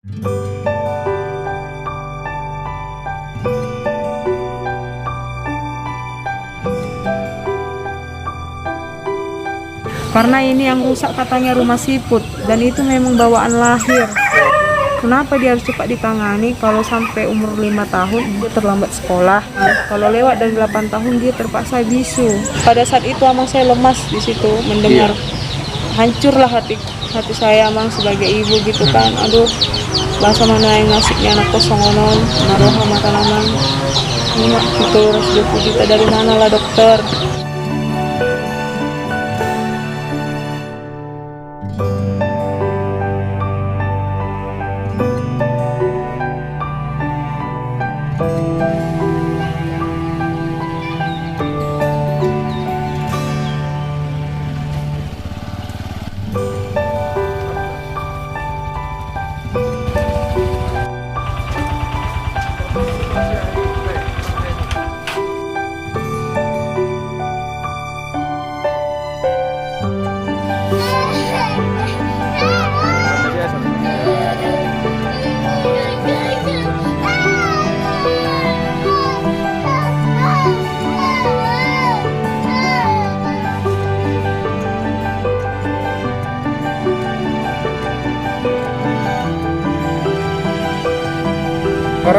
Karena ini yang rusak katanya rumah siput, dan itu memang bawaan lahir. Kenapa dia harus cepat ditangani? Kalau sampai umur 5 tahun dia terlambat sekolah. Kalau lewat dari 8 tahun dia terpaksa bisu. Pada saat itu amang saya lemas di situ mendengar. Hancurlah hati saya amang sebagai ibu gitu kan. Aduh, bahasa mana yang nasibnya anak kosong onon, naroha makan amang. Ini itu 20 juta dari mana lah dokter?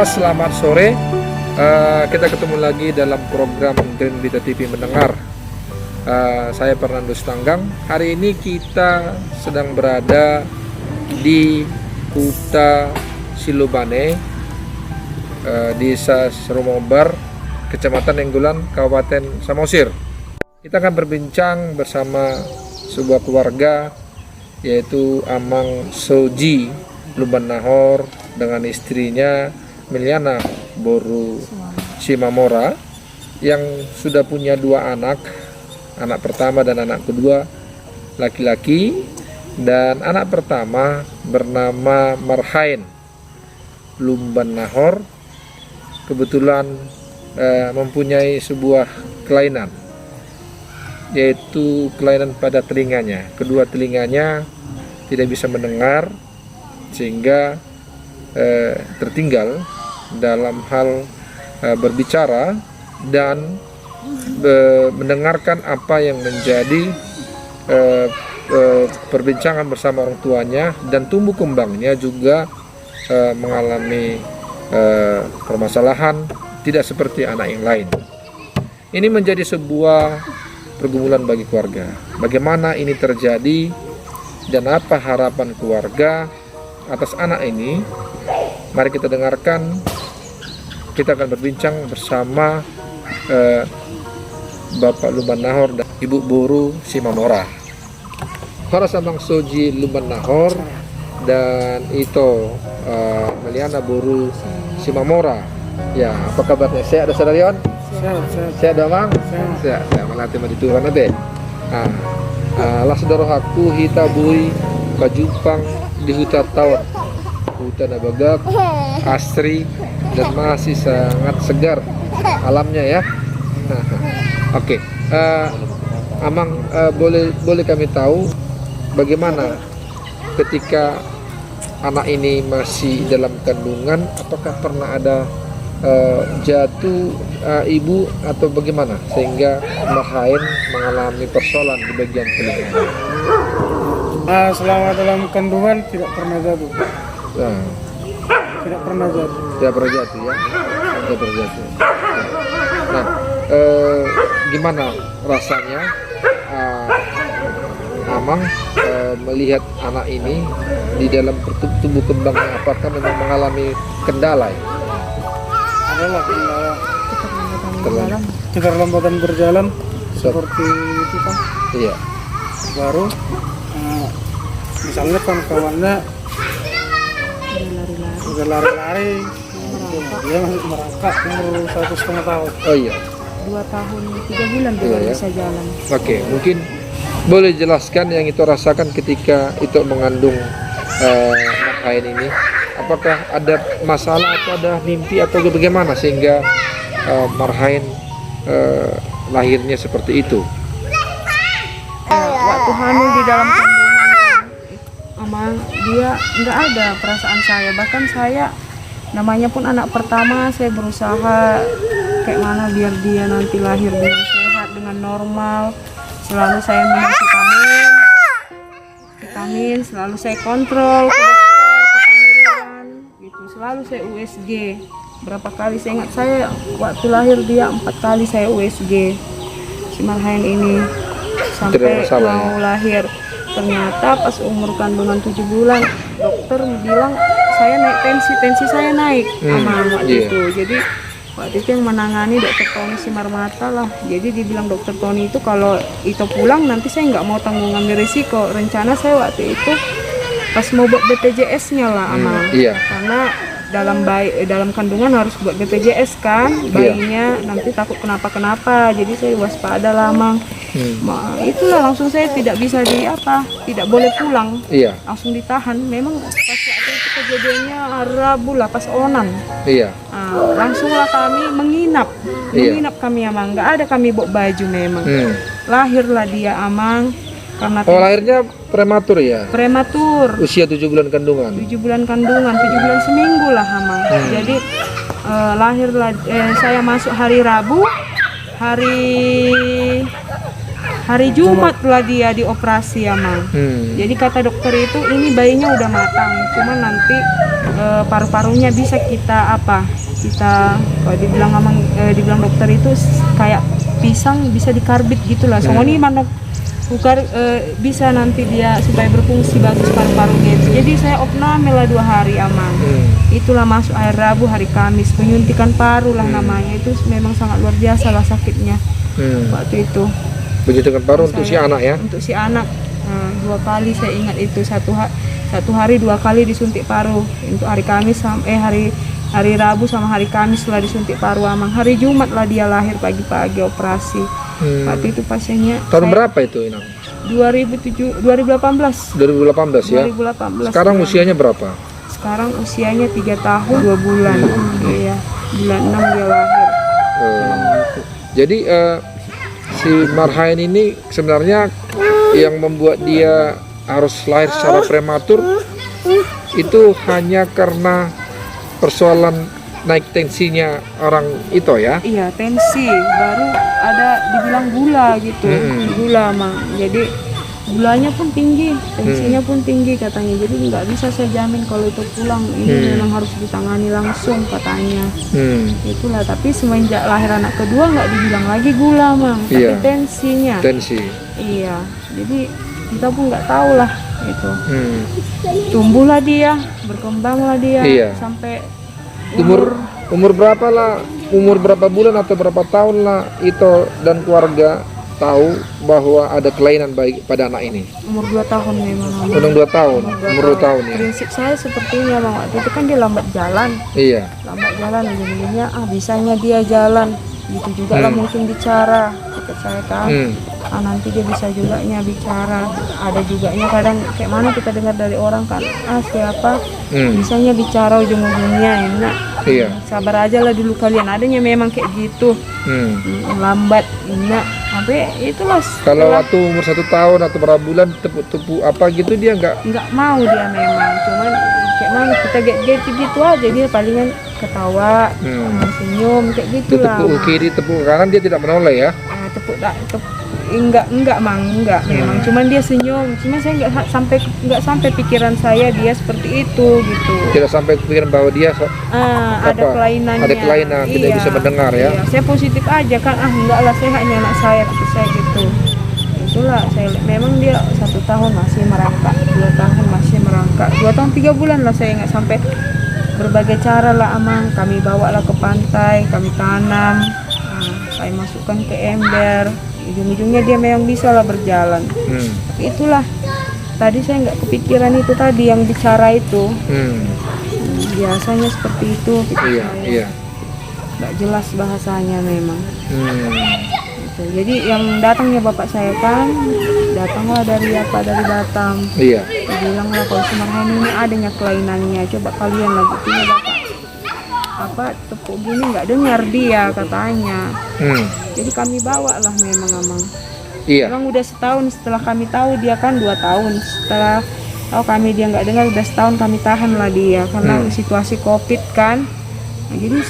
Selamat sore, kita ketemu lagi dalam program Green Vita TV Mendengar. Saya Fernando Stanggang. Hari ini kita sedang berada di Huta Silobane, Desa Serumobar, Kecamatan Enggulan, Kabupaten Samosir. Kita akan berbincang bersama sebuah keluarga, yaitu Amang Soji Lumban Nahor dengan istrinya Miliana Boru Simamora, yang sudah punya 2 anak. Anak pertama dan anak kedua laki-laki, dan anak pertama bernama Marhain Lumban Nahor. Kebetulan mempunyai sebuah kelainan, yaitu kelainan pada telinganya. Kedua telinganya tidak bisa mendengar, sehingga tertinggal dalam hal berbicara dan mendengarkan apa yang menjadi perbincangan bersama orang tuanya, dan tumbuh kembangnya juga mengalami permasalahan tidak seperti anak yang lain. Ini menjadi sebuah pergumulan bagi keluarga. Bagaimana ini terjadi dan apa harapan keluarga atas anak ini? Mari kita dengarkan. Kita akan berbincang bersama Bapak Lumban Nahor dan Ibu Boru Simamora. Para Samang Soji Lumban Nahor dan itu Miliana Boru Simamora. Ya, apa kabarnya? Sehat, Saudarion? Sehat, Damang? Sehat. Melatih madituran nanti. Lah saudara aku hita bui kajupang di hutan tahun. Hutan Abagak, asri, dan masih sangat segar alamnya ya. Oke. Amang, boleh kami tahu bagaimana ketika anak ini masih dalam kandungan, apakah pernah ada jatuh ibu atau bagaimana sehingga Marhain mengalami persoalan di bagian telinga? Selama dalam kandungan tidak pernah jatuh. Tidak pernah jatuh. Tidak pernah jatuh ya. Tidak pernah jatuh. Nah, gimana rasanya Amang melihat anak ini di dalam tumbuh kembangnya? Apakah memang mengalami kendala? Adalah kendala. Keterlambatan berjalan seperti itu kan. Iya. Baru misalnya kawan-kawannya udah lari-lari, dia masih merangkak umur 1,5 tahun. Oh iya. 2 tahun 3 bulan dia baru bisa jalan. Oke, mungkin boleh jelaskan yang itu rasakan ketika itu mengandung Marhain ini. Apakah ada masalah atau ada mimpi atau bagaimana sehingga Marhain lahirnya seperti itu? Waktu hamil di dalam kandungan, Amang, dia nggak ada perasaan saya. Bahkan saya namanya pun anak pertama, saya berusaha kayak mana biar dia nanti lahir dengan sehat, dengan normal. Selalu saya minum vitamin, selalu saya kontrol ke dokter, ke panguruan, gitu. Selalu saya USG. Berapa kali saya ingat, saya waktu lahir dia 4 kali saya USG si Marhaen ini sampai mau lahir. Ternyata pas umur kandungan 7 bulan dokter bilang saya naik tensi saya naik waktu itu. Jadi waktu itu yang menangani dokter Tony Simarmata lah. Jadi dibilang dokter Tony itu kalau itu pulang nanti saya nggak mau tanggung ambil risiko. Rencana saya waktu itu pas mau buat BPJS-nya lah Amang. Karena dalam kandungan harus buat BPJS kan, bayinya nanti takut kenapa-kenapa. Jadi saya waspada lah Amang. Itulah langsung saya tidak bisa tidak boleh pulang. Langsung ditahan. Memang pas waktu itu kejadiannya hari Rabu lah pas Onan. Langsunglah kami menginap kami Amang. Nggak ada kami bawa baju memang. Lahirlah dia Amang. Karena lahirnya prematur ya? Prematur. Usia 7 bulan kandungan? 7 bulan kandungan, 7 bulan seminggu lah Amang. Jadi lahirlah, saya masuk hari Rabu, hari Jumat lah dia dioperasi Amang. Jadi kata dokter itu ini bayinya udah matang, cuma nanti paru-parunya bisa kita kalau dibilang Amang, dibilang dokter itu kayak pisang bisa dikarbit gitulah. Ini mana bisa nanti dia supaya berfungsi bagus paru-parunya itu. Jadi saya opname lah 2 hari Amang. Itulah masuk hari Rabu, hari Kamis penyuntikan paru lah namanya. Itu memang sangat luar biasa lah sakitnya waktu itu. Penyuntikan paru untuk si anak ya? Untuk si anak 2 kali saya ingat itu, satu hari 2 kali disuntik paru. Untuk hari Kamis hari Rabu sama hari Kamis lah disuntik paru Amang. Hari Jumat lah dia lahir pagi-pagi operasi. Waktu itu pasiennya tahun berapa itu Inang? 2018 ya? 2018. Sekarang usianya berapa? Sekarang usianya 3 tahun 2 bulan. Iya, bulan 6 dia lahir. Jadi si Marhaen ini sebenarnya yang membuat dia harus lahir secara prematur itu hanya karena persoalan naik tensinya orang itu ya? Iya, tensi. Baru ada dibilang gula gitu. Gula Mang. Jadi gulanya pun tinggi, tensinya pun tinggi katanya. Jadi nggak bisa saya jamin kalau itu pulang. Ini memang harus ditangani langsung katanya. Itulah. Tapi semenjak lahir anak kedua nggak dibilang lagi gula Mang, tapi tensinya. Iya. Jadi kita pun nggak tahu lah itu. Tumbuhlah dia, berkembanglah dia sampai umur berapa lah, umur berapa bulan atau berapa tahun lah itu dan keluarga tahu bahwa ada kelainan baik pada anak ini? Umur 2 tahun memang. Umur 2 tahun. Umur 2 tahun ya. Prinsip saya sepertinya Bang, waktu itu kan dia lambat jalan. Lambat jalan, jadinya bisanya dia jalan. Gitu juga lah mungkin bicara. Saya kan. Nanti dia bisa juga bicara. Ada juga kadang kayak mana kita dengar dari orang kan, siapa bisanya bicara ujung-ujungnya enak. Sabar aja lah dulu kalian, adanya memang kayak gitu. Lambat enak. Tapi itulah. Kalau waktu umur 1 tahun atau berapa bulan tepuk-tepuk apa gitu dia nggak mau dia memang. Cuman kayak mana kita get gitu aja, dia palingan ketawa, senyum kayak gitu lah. Tepuk kiri, tepuk kanan dia tidak menoleh ya? Tepuk enggak Mang, enggak memang. Cuman dia senyum. Cuman saya nggak sampai pikiran saya dia seperti itu gitu. Tidak sampai pikiran bahwa dia ada kelainannya. Ada kelainan, tidak bisa mendengar ya. Saya positif aja kan, enggak lah sehatnya anak saya gitu. Itulah saya memang dia 1 tahun masih merangkak, 2 tahun masih merangkak, 2 tahun 3 bulan lah saya nggak sampai. Berbagai cara lah Amang, kami bawa lah ke pantai, kami tanam, saya masukkan ke ember. Ujung-ujungnya dia memang bisa lah berjalan. Tapi itulah, tadi saya nggak kepikiran itu tadi yang bicara itu. Biasanya seperti itu. Nggak jelas bahasanya memang. Gitu. Jadi yang datangnya bapak saya kan, datanglah dari Batam. Dia bilang lah kalau Marhaen ini adanya kelainannya. Coba kalian lagi punya bapak tepuk gini nggak dengar dia katanya. Jadi kami bawa lah memang Amang. Memang udah setahun setelah kami tahu dia kan 2 tahun setelah Oh kami dia nggak dengar, udah setahun kami tahan lah dia karena situasi COVID kan. Nah, jadi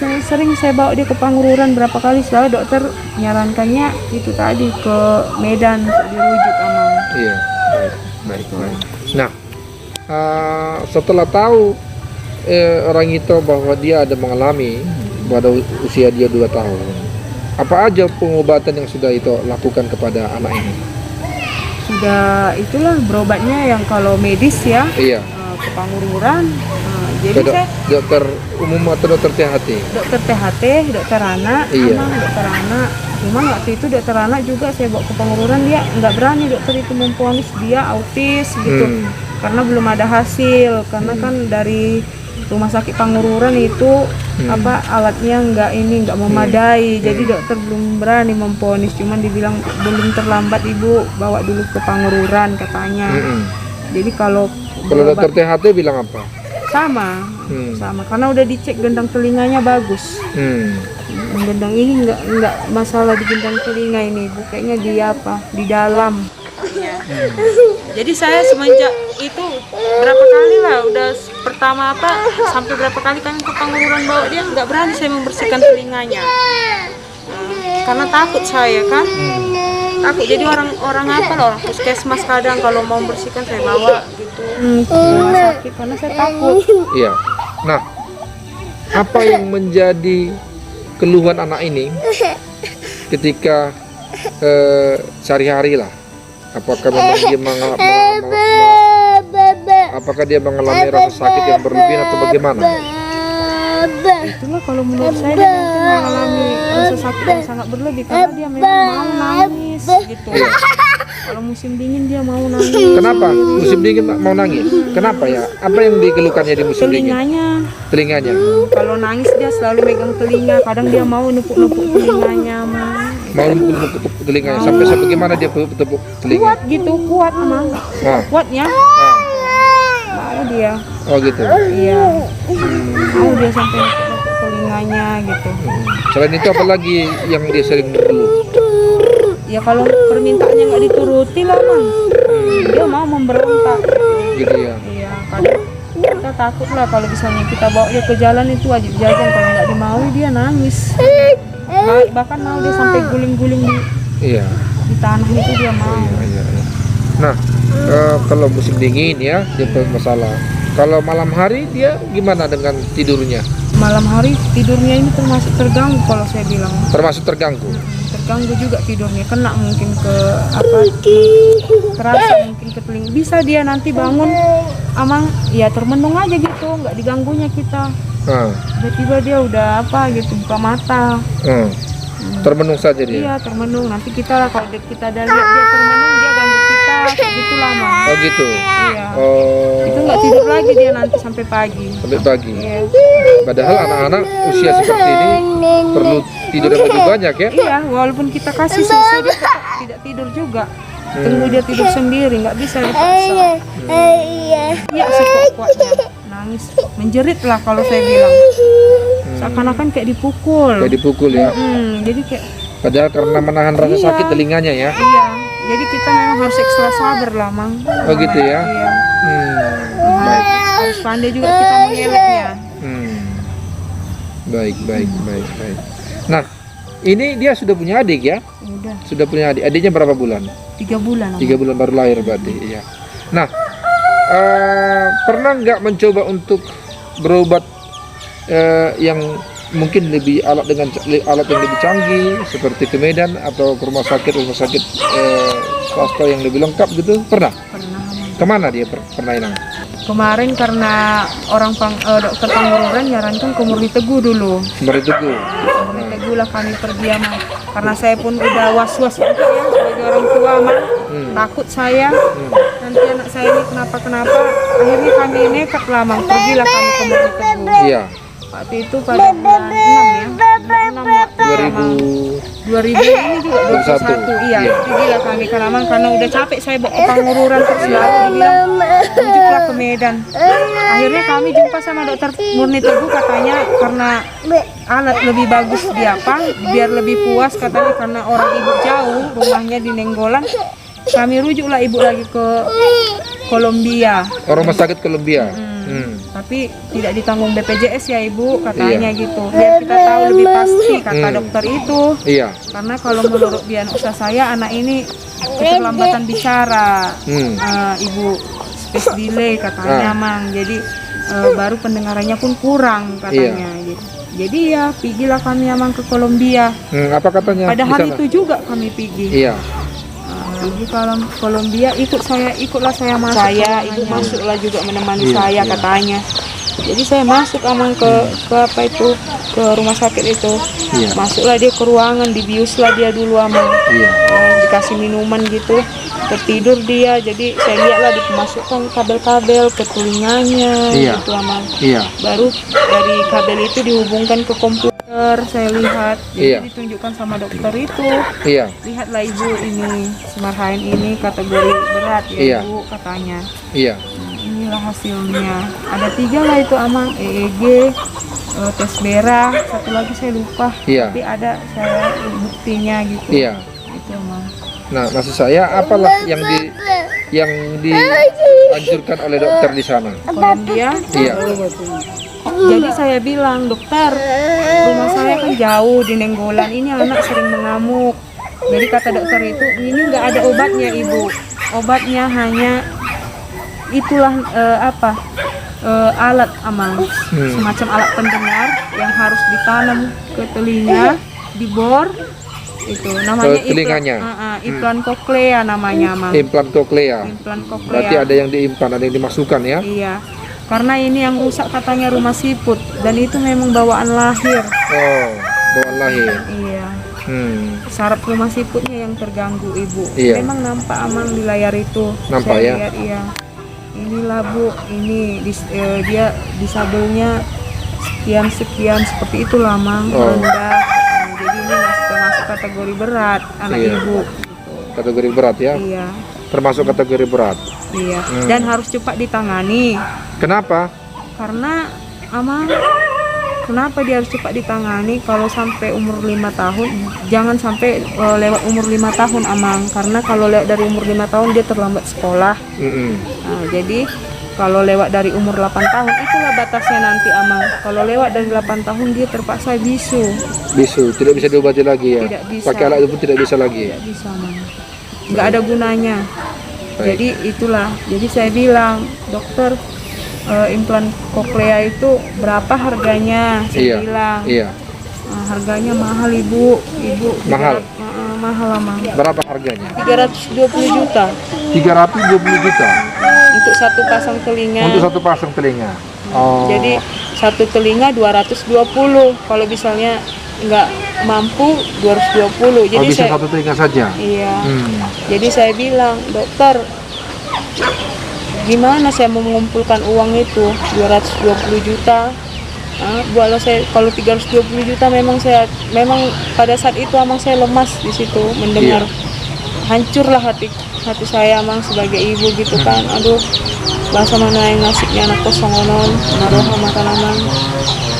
saya bawa dia ke Pangururan berapa kali, selalu dokter nyarankannya itu tadi ke Medan untuk dirujuk Amang. Iya, baik. Nah, setelah tahu orang itu bahwa dia ada mengalami pada usia dia 2 tahun, apa aja pengobatan yang sudah itu lakukan kepada anak ini? Sudah itulah berobatnya yang kalau medis ya, Iya. ke Pangururan. Jadi Ke saya dokter umum atau dokter THT? dokter THT, dokter anak, Iya. Amang dokter anak. Cuma waktu itu dokter anak juga saya bawa ke Pangururan, dia nggak berani dokter itu memvonis dia autis gitu, karena belum ada hasil, karena kan dari rumah sakit Pangururan itu alatnya nggak memadai, jadi dokter belum berani memvonis, cuman dibilang belum terlambat ibu bawa dulu ke Pangururan katanya. Jadi kalau dokter THT bilang apa? sama karena udah dicek gendang telinganya bagus. Gendang ini nggak masalah di gendang telinga ini, kayaknya di di dalam. Jadi saya semenjak itu berapa kali lah, udah pertama sampai berapa kali kami ke Pangururan bawa dia, nggak berani saya membersihkan telinganya. Karena takut saya kan, takut. Jadi orang puskesmas kadang kalau mau membersihkan saya bawa gitu ke rumah sakit karena saya takut. Iya. Nah, apa yang menjadi keluhan anak ini ketika sehari-hari lah? Apakah memang dia apakah dia mengalami rasa sakit yang berlebihan atau bagaimana? Itulah kalau menurut saya dia mungkin mengalami rasa sakit yang sangat berlebih karena dia memang mau nangis gitu. Kalau musim dingin dia mau nangis. Kenapa? Musim dingin mau nangis? Kenapa ya? Apa yang dikeluhkannya di musim dingin? Telinganya. Kalau nangis dia selalu megang telinga. Kadang dia mau nepuk-nepuk telinganya, Mang. Mau nepuk telinganya sampai bagaimana dia tepuk telinga? Kuat gitu, kuat, Mang. Kuatnya. Mau dia. Oh gitu. Iya. Mau dia sampai nepuk telinganya gitu. Selain itu apa lagi yang dia sering mengeluh? Ya kalau permintaannya nggak dituruti lah, Mang. Dia mau memberontak. Gitu ya. Iya, kadang kita takut lah kalau misalnya kita bawa dia ke jalan itu wajib jajan, kalau nggak dimaui dia nangis. Bahkan mau dia sampai guling-guling di tanah itu dia mau. Iya. Nah, kalau musim dingin ya dia masalah. Kalau malam hari dia gimana dengan tidurnya? Malam hari tidurnya ini termasuk terganggu kalau saya bilang. Termasuk terganggu. Terganggu juga tidurnya, kena mungkin ke terasa mungkin ke telinga. Bisa dia nanti bangun Amang ya termenung aja gitu, nggak diganggunya kita. Tiba-tiba dia udah gitu buka mata. Termenung saja dia. Iya termenung. Nanti kita kalau kita ada lihat dia termenung, dia ganggu kita gitu lah, Mang. Oh gitu. Iya. Oh. Itu nggak tidur lagi dia nanti sampai pagi. Sampai pagi. Iya. Padahal anak-anak usia seperti ini perlu tidur yang lebih banyak ya. Iya, walaupun kita kasih susu dia tetap tidak tidur juga. Tunggu dia tidur sendiri, nggak bisa dipaksa. Iya, sekuat-kuatnya nangis, menjerit lah kalau saya bilang. Seakan-akan kayak dipukul. Kayak dipukul ya. Jadi kayak. Padahal karena menahan rasa sakit telinganya ya. Iya. Jadi kita memang harus ekstra sabar lah, Mang. Oh gitu ya. Iya. Baik. Harus pandai juga kita mengelaknya. Baik. Nah, ini dia sudah punya adik ya? Udah. Sudah punya adik. Adiknya berapa bulan? 3 bulan. 3 bulan baru lahir berarti. Iya. Nah, pernah nggak mencoba untuk berobat yang mungkin lebih alat yang lebih canggih seperti ke Medan atau ke rumah sakit swasta yang lebih lengkap gitu? Pernah? Pernah. Kemana dia pernah hilang? Kemarin karena dokter Pangururan nyarankan ke Murni Teguh dulu. Murni Teguh. Murni Teguh lah kami pergi Mang. Karena saya pun udah was-was juga ya sebagai orang tua, Mang. Takut saya. Nanti anak saya ini kenapa. Akhirnya kami nekat lah, Mang. Pergilah kami ke Murni Teguh. Iya. Waktu itu pada bulan 6 ya. Bulan 6 2000 ini juga 21. Iya. Pergilah kami ke Ramang karena udah capek saya bawa ke Pangururan terus selalu dibilang rujuklah ke Medan. Akhirnya kami jumpa sama dokter Murni Teguh, katanya karena alat lebih bagus biar lebih puas katanya, karena orang ibu jauh rumahnya di Nenggolan. Kami rujuklah ibu lagi ke Columbia. Rumah sakit Columbia. Tapi tidak ditanggung BPJS ya ibu, katanya gitu. Biar kita tahu lebih pasti kata dokter itu. Iya. Karena kalau menurut diagnosa saya anak ini keterlambatan bicara, ibu space delay katanya mang. Jadi baru pendengarannya pun kurang katanya. Gitu. Jadi ya pergilah kami emang ke Columbia. Apa katanya? Padahal itu juga kami pergi. Iya. Pergi kalau Columbia ikutlah saya masuk. Ibu masuklah juga menemani saya katanya. Jadi saya masuk emang ke apa itu, ke rumah sakit itu. Masuklah dia ke ruangan, dibiuslah dia dulu amang. Dikasih minuman gitu, tertidur dia. Jadi saya lihatlah dimasukkan kabel-kabel ke telinganya gitu amang. Baru dari kabel itu dihubungkan ke komputer, saya lihat. Jadi ditunjukkan sama dokter itu. Lihatlah ibu ini, Marhaen ini kategori berat ya ibu katanya. Inilah hasilnya. Ada 3 lah itu amang, EEG, tes darah, satu lagi saya lupa. Tapi ada saya buktinya gitu. Itu amang. Nah, maksud saya apalah yang dianjurkan oleh dokter di sana? Columbia. Jadi saya bilang, dokter, rumah saya kan jauh di Nenggolan, ini anak sering mengamuk. Jadi kata dokter itu, ini nggak ada obatnya ibu. Obatnya hanya itulah alat amang, semacam alat pendengar yang harus ditanam ke telinga, dibor. Itu namanya telinganya. Implan koklea namanya amang. Implan koklea. Implan koklea. Berarti ada yang diimplan, ada yang dimasukkan ya? Iya. Karena ini yang rusak katanya rumah siput dan itu memang bawaan lahir. Oh, bawaan lahir. Iya. Saraf rumah siputnya yang terganggu ibu. Memang nampak amang di layar itu. Nampak saya ya? Lihat, iya. Inilah bu, ini dia disabelnya sekian seperti itu lamang rendah. Jadi ini masuk kategori berat anak ibu. Gitu. Kategori berat ya? Iya. Termasuk kategori berat. Iya. Dan harus cepat ditangani. Kenapa? Karena amang, kenapa dia harus cepat ditangani? Kalau sampai umur 5 tahun, jangan sampai lewat umur 5 tahun amang. Karena kalau lewat dari umur 5 tahun dia terlambat sekolah. Nah, jadi kalau lewat dari umur 8 tahun, itulah batasnya nanti amang. Kalau lewat dari 8 tahun dia terpaksa bisu. Bisu, tidak bisa diobati lagi ya? Tidak bisa. Pakai alat itu pun tidak bisa lagi? Tidak bisa amang. Nggak ada gunanya. Jadi itulah. Jadi saya bilang, dokter, implan koklea itu berapa harganya? Saya bilang. Harganya mahal ibu. Mahal? Mahal amang. Berapa harganya? 320 juta. 320 juta? Untuk satu pasang telinga. Untuk satu pasang telinga. Jadi satu telinga 220. Kalau misalnya nggak mampu 220. Jadi bisa saya, satu telinga saja? Iya. Jadi saya bilang, dokter, gimana saya mau mengumpulkan uang itu 220 juta? Kalau 320 juta memang pada saat itu emang saya lemas di situ mendengar. Hancurlah hati saya emang sebagai ibu gitu kan. Aduh, bahasa mana yang nasibnya anak kosong onon, naruh makan amang.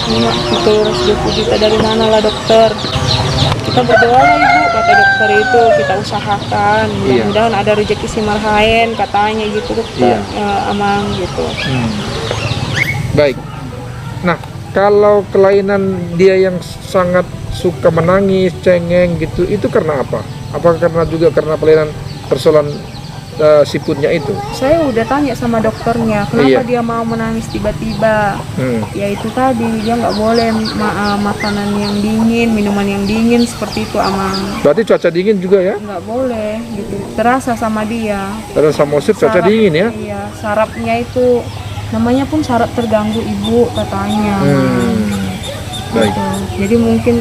320 juta dari mana lah dokter? Kita berdoa lah ibu, kata dokter itu, kita usahakan. Mudah-mudahan ada rezeki si Marhaen katanya gitu dokter. Amang gitu. Baik. Nah, kalau kelainan dia yang sangat suka menangis, cengeng gitu, itu karena apa? Apakah karena persoalan siputnya itu? Saya udah tanya sama dokternya, kenapa dia mau menangis tiba-tiba? Ya itu tadi, dia nggak boleh makanan yang dingin, minuman yang dingin seperti itu amang. Berarti cuaca dingin juga ya? Nggak boleh, gitu. Terasa sama dia. Terasa musim cuaca dingin ya? Iya, sarafnya itu namanya pun saraf terganggu ibu katanya. Baik. Gitu. Jadi mungkin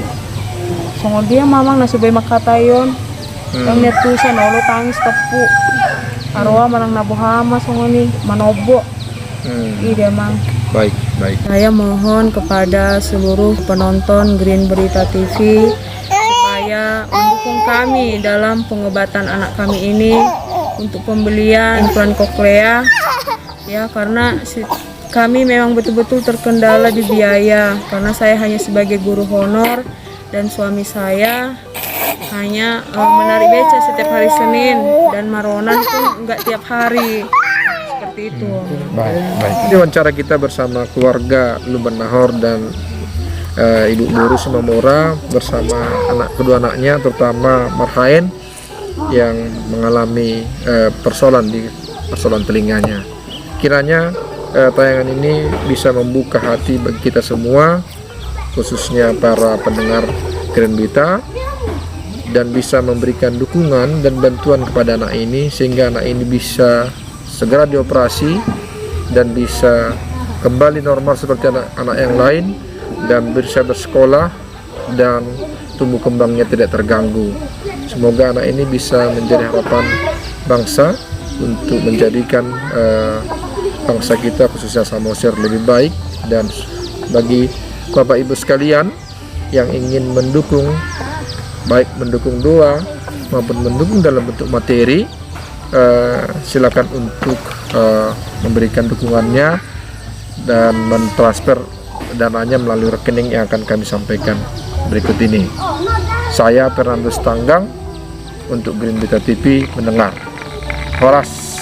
sama dia mamang nasibay makatayon. Yang lihat tulisan olo tangis tepu. Arwah manang nabuhama songoni manobo. Iya mang. Baik. Saya mohon kepada seluruh penonton Green Berita TV supaya mendukung kami dalam pengobatan anak kami ini untuk pembelian implan koklea. Ya, karena kami memang betul-betul terkendala di biaya karena saya hanya sebagai guru honor dan suami saya hanya menarik beca setiap hari Senin dan maronan pun enggak tiap hari seperti itu. Baik. Ini wawancara kita bersama keluarga Lumban Nahor dan Ibu Buru Simamora bersama kedua anaknya, terutama Marhaen yang mengalami persoalan telinganya. Kiranya tayangan ini bisa membuka hati bagi kita semua, khususnya para pendengar Keren Berita, dan bisa memberikan dukungan dan bantuan kepada anak ini sehingga anak ini bisa segera dioperasi dan bisa kembali normal seperti anak-anak yang lain dan bisa bersekolah dan tumbuh kembangnya tidak terganggu. Semoga anak ini bisa menjadi harapan bangsa untuk menjadikan bangsa kita khususnya Samosir lebih baik. Dan bagi Bapak Ibu sekalian yang ingin mendukung, baik mendukung doa maupun mendukung dalam bentuk materi, silakan untuk memberikan dukungannya dan mentransfer dananya melalui rekening yang akan kami sampaikan berikut ini. Saya Fernandus Tanggang untuk Green Berita TV mendengar. Horas.